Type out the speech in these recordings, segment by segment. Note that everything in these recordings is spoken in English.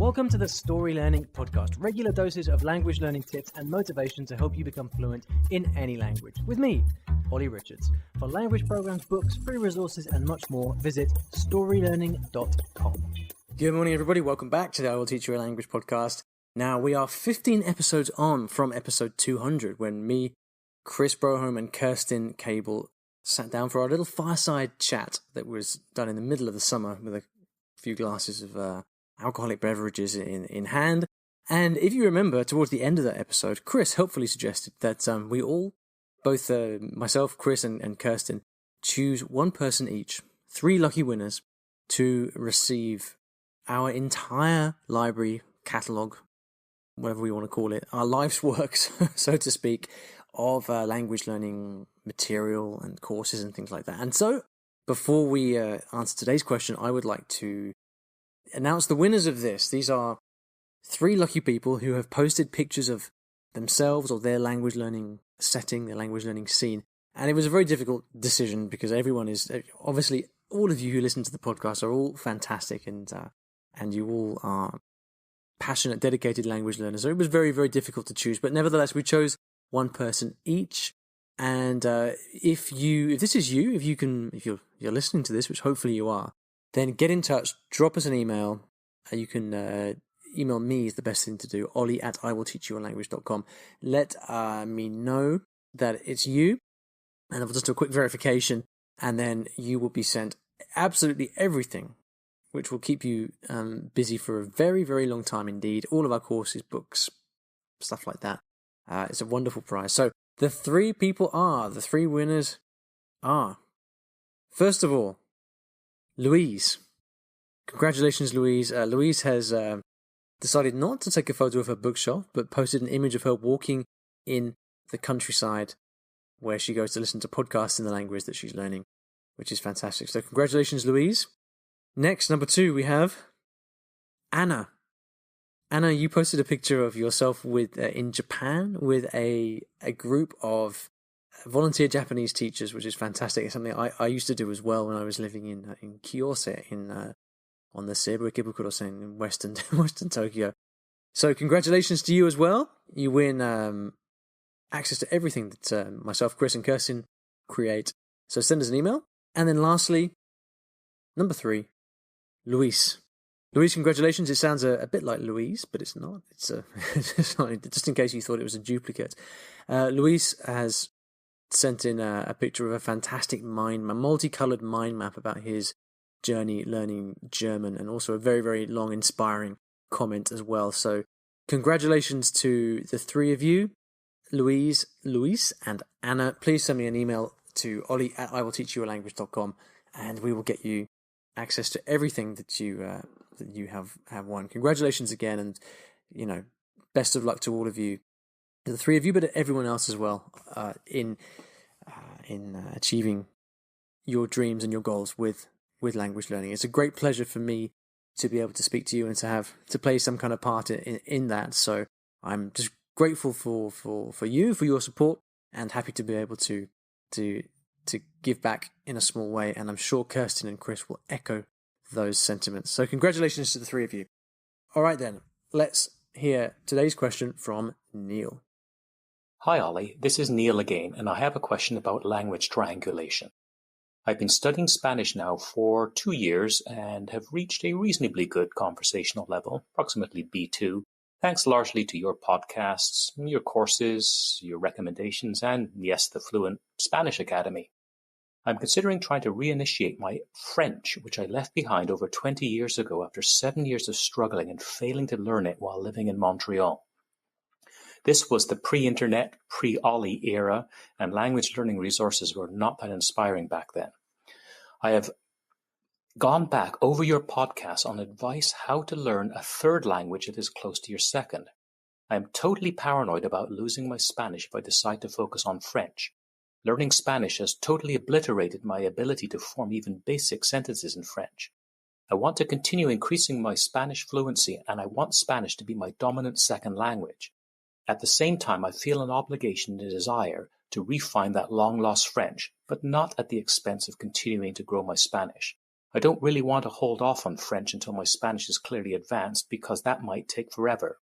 Welcome to the Story Learning Podcast, regular doses of language learning tips and motivation to help you become fluent in any language. With me, Olly Richards. For language programs, books, free resources, and much more, visit StoryLearning.com. Good morning, everybody. Welcome back to the I Will Teach You a Language podcast. Now, we are 15 episodes on from episode 200, when me, Chris Broholm, and Kirsten Cable sat down for our little fireside chat that was done in the middle of the summer with a few glasses of alcoholic beverages in hand. And if you remember, towards the end of that episode, Chris helpfully suggested that we all, both myself, Chris, and Kirsten, choose one person each, 3 lucky winners, to receive our entire library catalogue, whatever we want to call it, our life's works, so to speak, of language learning material and courses and things like that. And so, before we answer today's question, I would like to announce the winners of this. These are 3 lucky people who have posted pictures of themselves or their language learning setting, their language learning scene. And it was a very difficult decision because everyone is, obviously, all of you who listen to the podcast are all fantastic and you all are passionate, dedicated language learners. So it was very, very difficult to choose. But nevertheless, we chose one person each. And if this is you, if you're listening to this, which hopefully you are, then get in touch, drop us an email. You can email me is the best thing to do, Olly at iwillteachyoualanguage.com. Let me know that it's you, and I'll just do a quick verification, and then you will be sent absolutely everything, which will keep you busy for a very, very long time indeed. All of our courses, books, stuff like that. It's a wonderful prize. So the 3 winners are, first of all, Louise. Congratulations, Louise. Louise has decided not to take a photo of her bookshelf, but posted an image of her walking in the countryside where she goes to listen to podcasts in the language that she's learning, which is fantastic. So congratulations, Louise. Next, number 2, we have Anna. Anna, you posted a picture of yourself in Japan with a group of volunteer Japanese teachers, which is fantastic. It's something I used to do as well when I was living in Kiyose on the Seibu Ikebukuro-sen in western Tokyo. So congratulations to you as well. You win access to everything that myself, Chris, and Kirsten create. So send us an email. And then lastly, number 3, Luis. Luis, congratulations. It sounds a bit like Louise, but it's not. It's not, just in case you thought it was a duplicate. Luis has sent in a picture of a fantastic multicolored mind map about his journey learning German, and also a very, very long, inspiring comment as well. So congratulations to the 3 of you, Louise, and Anna. Please send me an email to Olly at iwillteachyoualanguage.com, and we will get you access to everything that you have won. Congratulations again, and best of luck to all of you, the 3 of you, but everyone else as well, in achieving your dreams and your goals with language learning. It's a great pleasure for me to be able to speak to you and to play some kind of part in that. So I'm just grateful for you, for your support, and happy to be able to give back in a small way. And I'm sure Kirsten and Chris will echo those sentiments. So congratulations to the 3 of you. All right then, let's hear today's question from Neil. Hi Olly, this is Neil again, and I have a question about language triangulation. I've been studying Spanish now for 2 years and have reached a reasonably good conversational level, approximately B2, thanks largely to your podcasts, your courses, your recommendations, and yes, the Fluent Spanish Academy. I'm considering trying to reinitiate my French, which I left behind over 20 years ago after 7 years of struggling and failing to learn it while living in Montreal. This was the pre-internet, pre-Olly era, and language learning resources were not that inspiring back then. I have gone back over your podcast on advice how to learn a 3rd language that is close to your 2nd. I am totally paranoid about losing my Spanish if I decide to focus on French. Learning Spanish has totally obliterated my ability to form even basic sentences in French. I want to continue increasing my Spanish fluency, and I want Spanish to be my dominant 2nd language. At the same time, I feel an obligation and a desire to refine that long-lost French, but not at the expense of continuing to grow my Spanish. I don't really want to hold off on French until my Spanish is clearly advanced because that might take forever.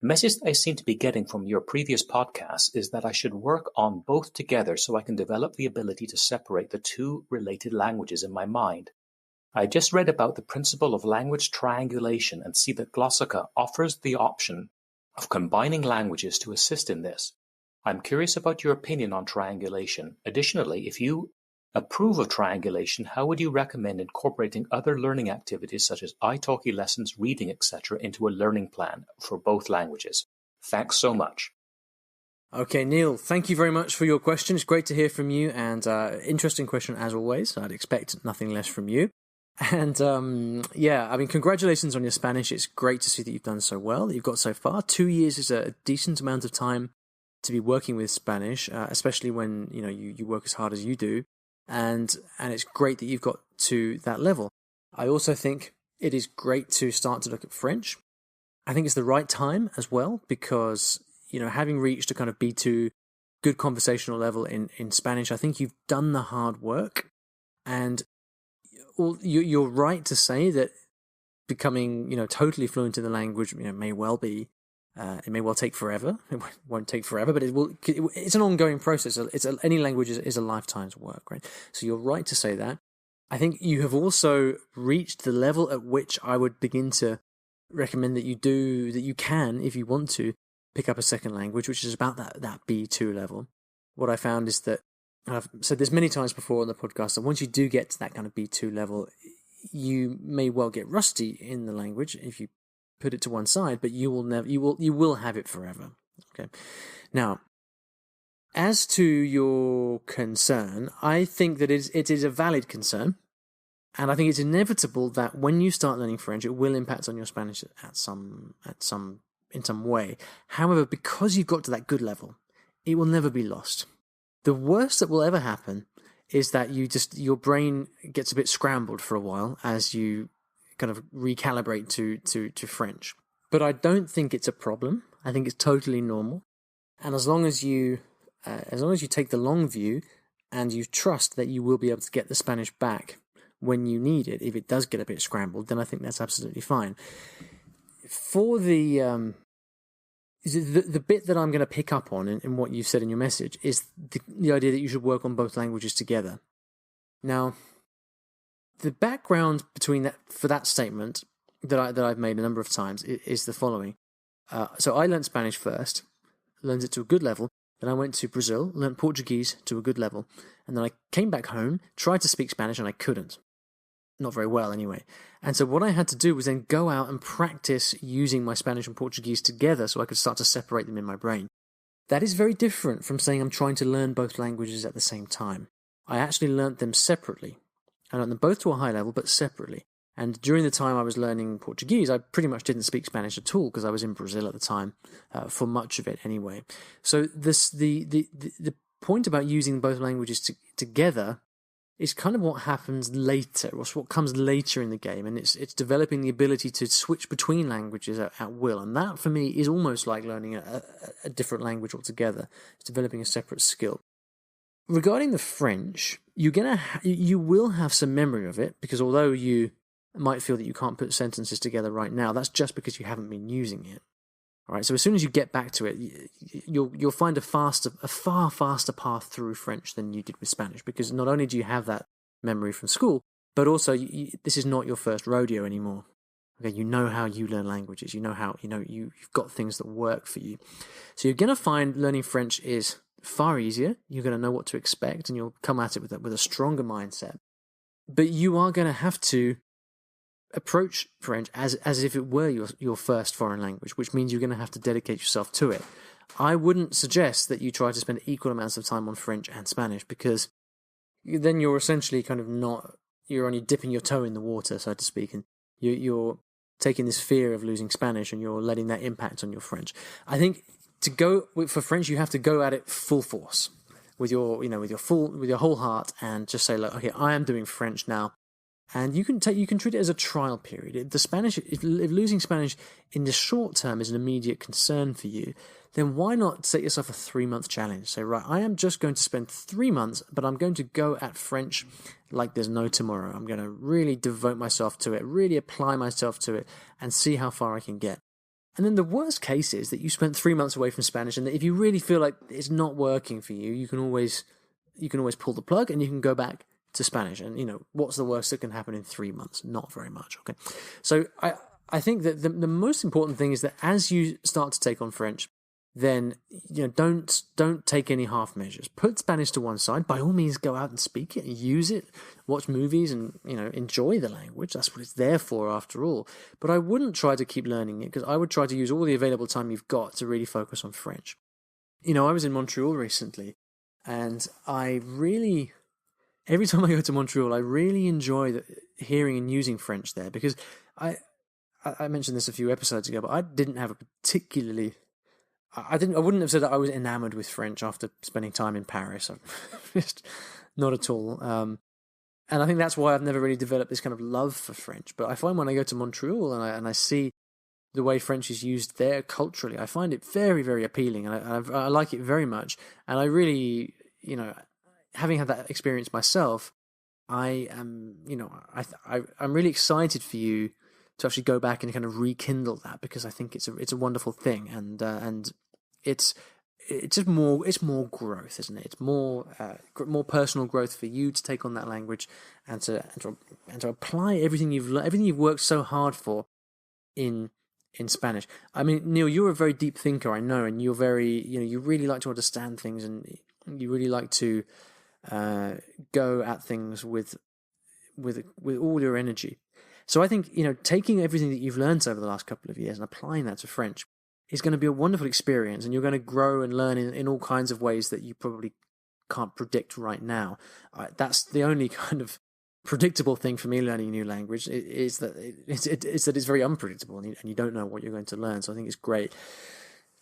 The message I seem to be getting from your previous podcasts is that I should work on both together so I can develop the ability to separate the two related languages in my mind. I just read about the principle of language triangulation and see that Glossika offers the option of combining languages to assist in this. I'm curious about your opinion on triangulation. Additionally, if you approve of triangulation, how would you recommend incorporating other learning activities such as italki lessons, reading, etc. into a learning plan for both languages? Thanks so much. Okay, Neil, thank you very much for your question. It's great to hear from you, and interesting question as always. I'd expect nothing less from you. And congratulations on your Spanish. It's great to see that you've done so well, that you've got so far. 2 years is a decent amount of time to be working with Spanish, especially when you work as hard as you do. And it's great that you've got to that level. I also think it is great to start to look at French. I think it's the right time as well because, having reached a kind of B2 good conversational level in Spanish, I think you've done the hard work. And you're right to say that becoming, totally fluent in the language, may well be, it may well take forever. It won't take forever, but it's an ongoing process. Any language is a lifetime's work, right? So you're right to say that. I think you have also reached the level at which I would begin to recommend that you can, if you want to, pick up a second language, which is about that B2 level. What I found is that, and I've said this many times before on the podcast, that once you do get to that kind of B2 level, you may well get rusty in the language if you put it to one side, but you will have it forever. Okay. Now, as to your concern, I think that it is a valid concern, and I think it's inevitable that when you start learning French, it will impact on your Spanish in some way. However, because you've got to that good level, it will never be lost. The worst that will ever happen is that your brain gets a bit scrambled for a while as you kind of recalibrate to French. But I don't think it's a problem. I think it's totally normal. And as long as you take the long view and you trust that you will be able to get the Spanish back when you need it, if it does get a bit scrambled, then I think that's absolutely fine. For the bit that I'm going to pick up on in what you've said in your message is the idea that you should work on both languages together. Now, the background for that statement that I've made a number of times is the following. So I learned Spanish first, learned it to a good level. Then I went to Brazil, learned Portuguese to a good level. And then I came back home, tried to speak Spanish, and I couldn't. Not very well, anyway. And so what I had to do was then go out and practice using my Spanish and Portuguese together so I could start to separate them in my brain. That is very different from saying I'm trying to learn both languages at the same time. I actually learnt them separately. I learned them both to a high level, but separately. And during the time I was learning Portuguese, I pretty much didn't speak Spanish at all because I was in Brazil at the time, for much of it anyway. So the point about using both languages together is kind of what happens later, or what comes later in the game, and it's developing the ability to switch between languages at will. And that, for me, is almost like learning a different language altogether. It's developing a separate skill. Regarding the French, you will have some memory of it, because although you might feel that you can't put sentences together right now, that's just because you haven't been using it. All right, so as soon as you get back to it, you'll find a far faster path through French than you did with Spanish, because not only do you have that memory from school, but also this is not your first rodeo anymore. Okay, you know how you learn languages. You know how you've got things that work for you. So you're going to find learning French is far easier. You're going to know what to expect, and you'll come at it with a stronger mindset. But you are going to have to approach French as if it were your first foreign language, which means you're going to have to dedicate yourself to it. I wouldn't suggest that you try to spend equal amounts of time on French and Spanish, because then you're essentially you're only dipping your toe in the water, so to speak, and you're taking this fear of losing Spanish and you're letting that impact on your French. I think to go for French, you have to go at it full force with your whole heart and just say, look, okay, I am doing French now. And you can treat it as a trial period. If losing Spanish in the short term is an immediate concern for you, then why not set yourself a 3-month challenge? Say, right, I am just going to spend 3 months, but I'm going to go at French like there's no tomorrow. I'm going to really devote myself to it, really apply myself to it, and see how far I can get. And then the worst case is that you spent 3 months away from Spanish, and that if you really feel like it's not working for you, you can always pull the plug and you can go back to Spanish. And, what's the worst that can happen in 3 months? Not very much, okay? So I think that the most important thing is that as you start to take on French, then, don't take any half measures. Put Spanish to one side. By all means, go out and speak it, use it, watch movies, and, enjoy the language. That's what it's there for, after all. But I wouldn't try to keep learning it, because I would try to use all the available time you've got to really focus on French. I was in Montreal recently, and every time I go to Montreal, I really enjoy hearing and using French there, because I mentioned this a few episodes ago, but I didn't have a particularly... I wouldn't have said that I was enamored with French after spending time in Paris. Just not at all. And I think that's why I've never really developed this kind of love for French. But I find when I go to Montreal and I see the way French is used there culturally, I find it very, very appealing, and I like it very much. And I really, having had that experience myself, I am, I'm really excited for you to actually go back and kind of rekindle that, because I think it's a wonderful thing, and it's just more growth, isn't it? It's more personal growth for you to take on that language and to apply everything you've learned, everything you've worked so hard for in Spanish. I mean, Neil, you're a very deep thinker, I know, and you're very, you really like to understand things, and you really like to go at things with all your energy. So I think, taking everything that you've learned over the last couple of years and applying that to French is going to be a wonderful experience, and you're going to grow and learn in all kinds of ways that you probably can't predict right now. That's the only kind of predictable thing for me learning a new language, is that it's very unpredictable, and you don't know what you're going to learn. So I think it's great.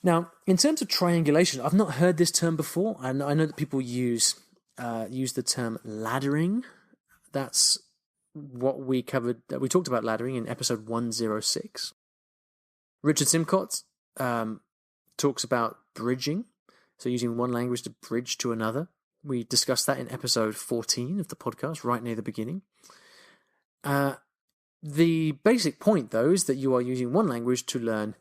Now, in terms of triangulation, I've not heard this term before, and I know that people use the term laddering. That's what we covered. We talked about laddering in episode 106. Richard Simcott talks about bridging, so using one language to bridge to another. We discussed that in episode 14 of the podcast, right near the beginning. The basic point, though, is that you are using one language to learn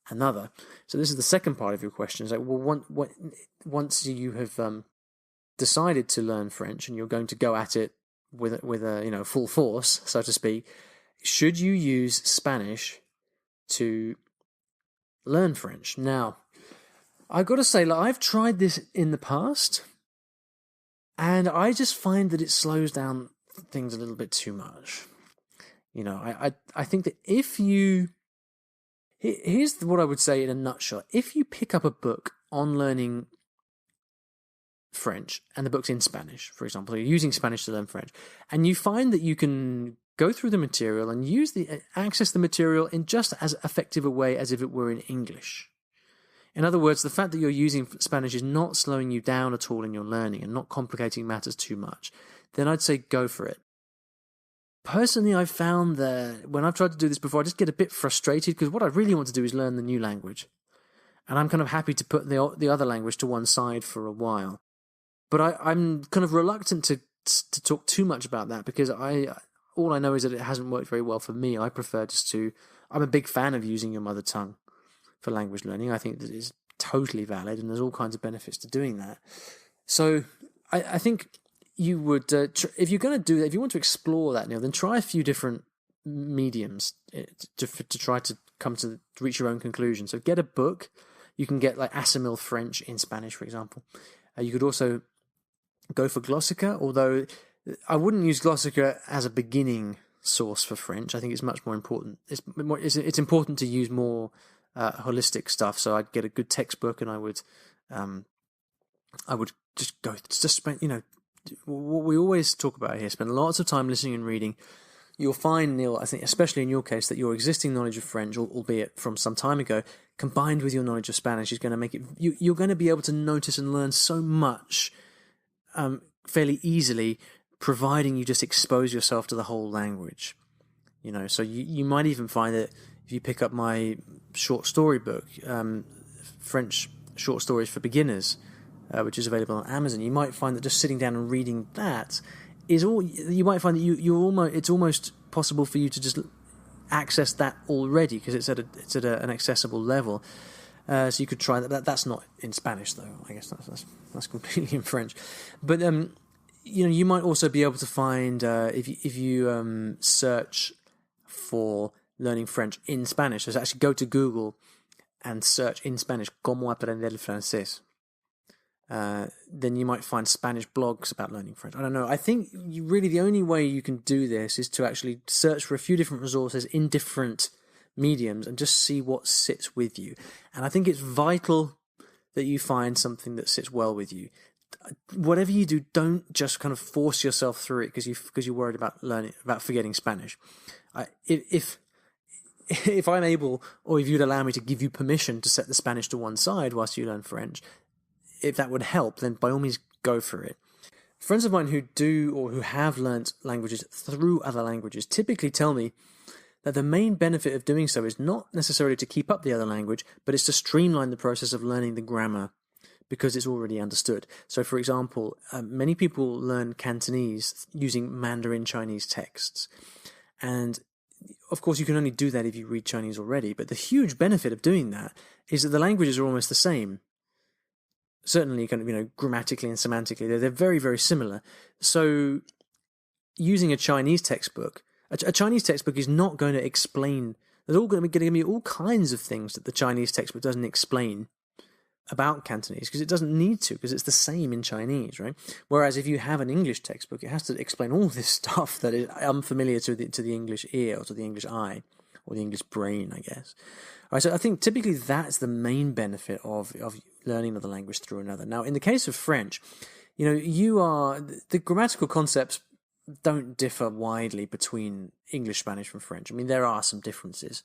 another. So this is the second part of your question. It's like, well, once you have decided to learn French and you're going to go at it with a full force, so to speak, should you use Spanish to learn French? Now, I've got to say, I've tried this in the past, and I just find that it slows down things a little bit too much. I think that here's what I would say in a nutshell. If you pick up a book on learning French, and the book's in Spanish, for example, you're using Spanish to learn French, and you find that you can go through the material and access the material in just as effective a way as if it were in English. In other words, the fact that you're using Spanish is not slowing you down at all in your learning and not complicating matters too much, then I'd say go for it. Personally, I've found that when I've tried to do this before, I just get a bit frustrated, because what I really want to do is learn the new language. And I'm kind of happy to put the other language to one side for a while. But I'm kind of reluctant to talk too much about that, because all I know is that it hasn't worked very well for me. I prefer I'm a big fan of using your mother tongue for language learning. I think that is totally valid, and there's all kinds of benefits to doing that. So I think you would, if you're going to do that, if you want to explore that, Neil, then try a few different mediums to try to reach your own conclusion. So get a book. You can get like Assamil French in Spanish, for example. You could also go for Glossica, although I wouldn't use Glossica as a beginning source for French. I think it's much more important. It's important to use more holistic stuff. So I'd get a good textbook, and I would just spend, what we always talk about here, spend lots of time listening and reading. You'll find, Neil, I think, especially in your case, that your existing knowledge of French, albeit from some time ago, combined with your knowledge of Spanish, is going to make it. You're going to be able to notice and learn so much fairly easily, providing you just expose yourself to the whole language. So you might even find that if you pick up my short story book, French Short Stories for Beginners, which is available on Amazon, you might find that just sitting down and reading that is all. You might find that it's almost possible for you to just access that already because it's at an accessible level. So you could try that. That's not in Spanish though. I guess that's completely in French. But you might also be able to find if you search for learning French in Spanish. So actually go to Google and search in Spanish "Cómo aprender el francés." Then you might find Spanish blogs about learning French. I don't know. I think really the only way you can do this is to actually search for a few different resources in different mediums and just see what sits with you. And I think it's vital that you find something that sits well with you. Whatever you do, don't just kind of force yourself through it because you're worried about forgetting Spanish. If I'm able, or if you'd allow me to give you permission to set the Spanish to one side whilst you learn French, if that would help, then by all means go for it. Friends of mine who do or who have learnt languages through other languages typically tell me that the main benefit of doing so is not necessarily to keep up the other language, but it's to streamline the process of learning the grammar because it's already understood. So, for example, many people learn Cantonese using Mandarin Chinese texts. And of course, you can only do that if you read Chinese already. But the huge benefit of doing that is that the languages are almost the same. Certainly, kind of, grammatically and semantically, they're very, very similar. So, using a Chinese textbook, a Chinese textbook is not going to explain. There's all going to be all kinds of things that the Chinese textbook doesn't explain about Cantonese because it doesn't need to, because it's the same in Chinese, right? Whereas if you have an English textbook, it has to explain all this stuff that is unfamiliar to the English ear or to the English eye or the English brain, I guess. All right, so I think typically that's the main benefit of learning another language through another. Now, in the case of French, the grammatical concepts don't differ widely between English, Spanish, and French. I mean, there are some differences.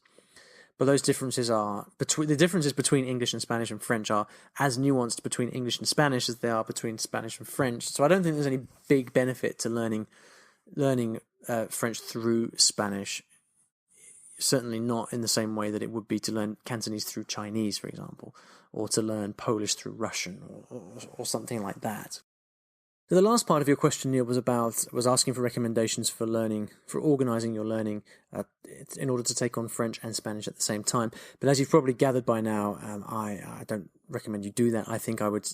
But those differences the differences between English and Spanish and French are as nuanced between English and Spanish as they are between Spanish and French. So I don't think there's any big benefit to learning French through Spanish. Certainly not in the same way that it would be to learn Cantonese through Chinese, for example, or to learn Polish through Russian or something like that. So the last part of your question, Neil, was asking for recommendations for organising your learning in order to take on French and Spanish at the same time. But as you've probably gathered by now, I don't recommend you do that. I think I would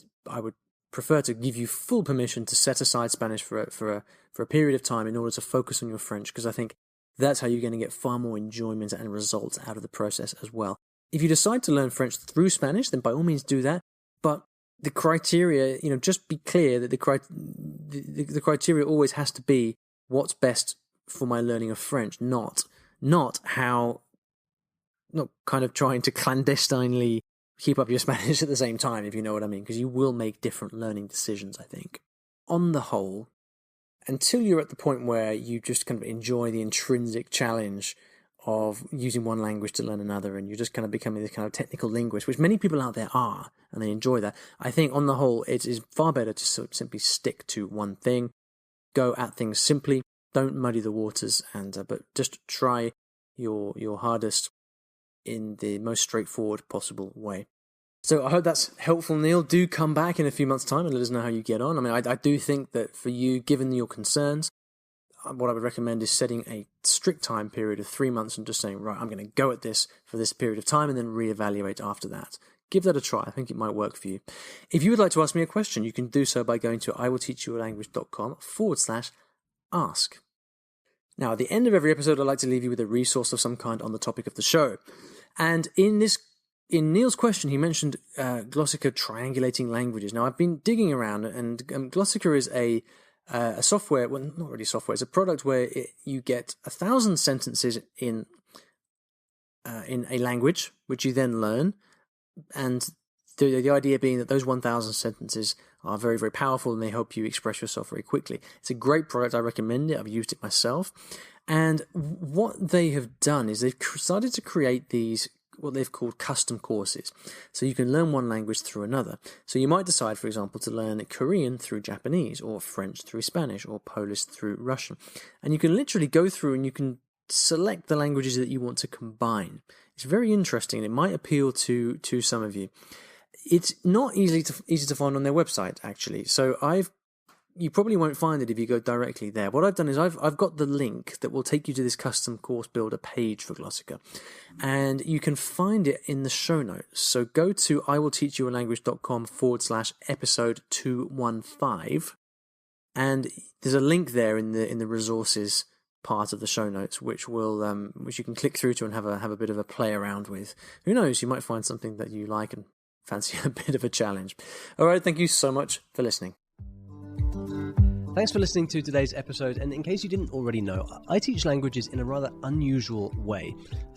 prefer to give you full permission to set aside Spanish for a period of time in order to focus on your French, because I think that's how you're going to get far more enjoyment and results out of the process as well. If you decide to learn French through Spanish, then by all means do that. But the criteria, just be clear that the criteria always has to be what's best for my learning of French, not kind of trying to clandestinely keep up your Spanish at the same time, if you know what I mean, because you will make different learning decisions, I think. On the whole, until you're at the point where you just kind of enjoy the intrinsic challenge of using one language to learn another, and you're just kind of becoming this kind of technical linguist, which many people out there are, and they enjoy that. I think on the whole, it is far better to simply stick to one thing, go at things simply, don't muddy the waters, but just try your hardest in the most straightforward possible way. So I hope that's helpful, Neil. Do come back in a few months' time and let us know how you get on. I mean, I do think that for you, given your concerns, what I would recommend is setting a strict time period of 3 months and just saying, right, I'm going to go at this for this period of time and then reevaluate after that. Give that a try. I think it might work for you. If you would like to ask me a question, you can do so by going to iwillteachyoualanguage.com/ask. Now, at the end of every episode, I'd like to leave you with a resource of some kind on the topic of the show. And in Neil's question, he mentioned Glossika triangulating languages. Now, I've been digging around, and Glossika is a software, well, not really software, it's a product where you get 1,000 sentences in a language, which you then learn, and the idea being that those 1,000 sentences are very, very powerful and they help you express yourself very quickly. It's a great product. I recommend it. I've used it myself. And what they have done is they've started to create these what they've called custom courses. So you can learn one language through another. So you might decide, for example, to learn Korean through Japanese, or French through Spanish, or Polish through Russian. And you can literally go through and you can select the languages that you want to combine. It's very interesting, and it might appeal to some of you. It's not easy to find on their website, actually. So you probably won't find it if you go directly there. What I've done is I've got the link that will take you to this custom course builder page for Glossika, and you can find it in the show notes. So go to iwillteachyoualanguage.com/episode 215, and there's a link there in the resources part of the show notes, which you can click through to and have a bit of a play around with. Who knows? You might find something that you like and fancy a bit of a challenge. All right, thank you so much for listening. Thanks for listening to today's episode, and in case you didn't already know, I teach languages in a rather unusual way,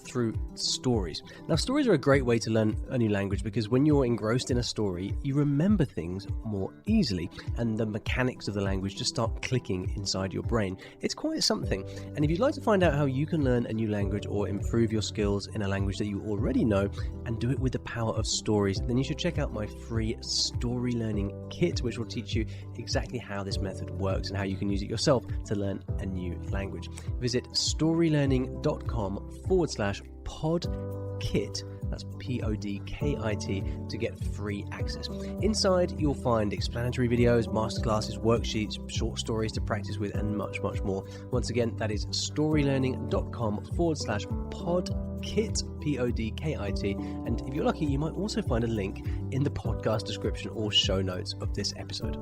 through stories. Now, stories are a great way to learn a new language because when you're engrossed in a story, you remember things more easily, and the mechanics of the language just start clicking inside your brain. It's quite something, and if you'd like to find out how you can learn a new language or improve your skills in a language that you already know and do it with the power of stories, then you should check out my free Story Learning Kit, which will teach you exactly how this method works and how you can use it yourself to learn a new language. Visit storylearning.com/podkit, that's PODKIT, to get free access. Inside, you'll find explanatory videos, masterclasses, worksheets, short stories to practice with, and much, much more. Once again, that is storylearning.com/podkit, PODKIT, and if you're lucky, you might also find a link in the podcast description or show notes of this episode.